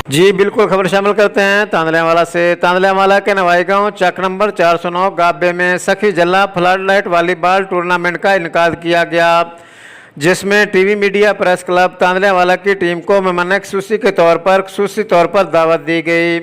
जी बिल्कुल, खबर शामिल करते हैं तांदल्यावाला से। तांदल्यावाला के नवाई गांव चक नंबर 409 गाबे में सखी जिला फ्लड लाइट वॉलीबॉल टूर्नामेंट का इनकाद किया गया, जिसमें टीवी मीडिया प्रेस क्लब तांदल्यावाला की टीम को मेहमान खुसूसी के खसूसी तौर पर दावत दी गई,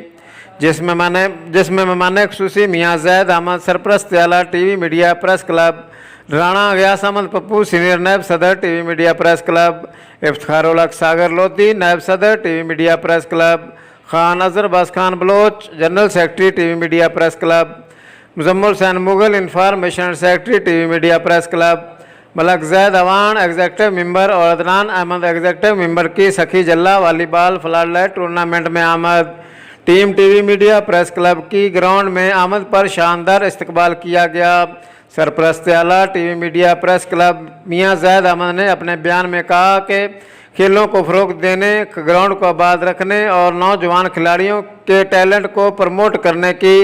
जिसमें मेहमान खुसूसी मियाँ जैद अहमद सरप्रस्त आला TV media press club, Rana Ghayas Ahmed Pappu senior नायब सदर TV media press club, Iftar ul Sagar Lodhi नायब सदर TV media press club, Khan Azhar बास Khan Baloch general secretary TV media press club, Muzammil Hussain Mughal information secretary TV media press club, Malik Zaid Awan executive member और अदनान अहमद एग्जेक्टिव मेंबर की सखी जल्ला वॉलीबॉल फ्लड लाइट टूर्नामेंट में आमद। Team TV media press club की ग्राउंड में आमद पर शानदार इस्तकबाल किया गया। सरप्रस्त आला टीवी मीडिया प्रेस क्लब मियाँ जैद अहमद ने अपने बयान में कहा कि खेलों को फ़रोग़ देने, ग्राउंड को आबाद रखने और नौजवान खिलाड़ियों के टैलेंट को प्रमोट करने की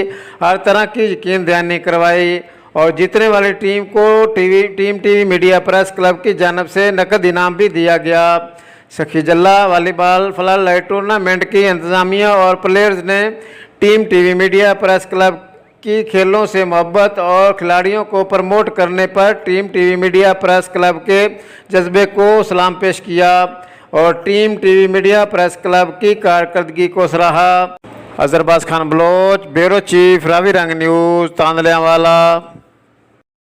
हर तरह की यकीन दहानी करवाई और जीतने वाली टीम को टीवी मीडिया प्रेस क्लब की जानब से नकद इनाम भी दिया गया। सखी जल्ला वॉलीबॉल फ्लड लाइट टूर्नामेंट की इंतज़ामिया और प्लेयर्स ने team TV media press club की खेलों से मोहब्बत और खिलाड़ियों को प्रमोट करने पर team TV media press club के जज्बे को सलाम पेश किया और team TV media press club की कारकर्दगी को सराहा। अजहर बास Khan Baloch, bureau chief, Ravi Rang news, तांदल्यावाला।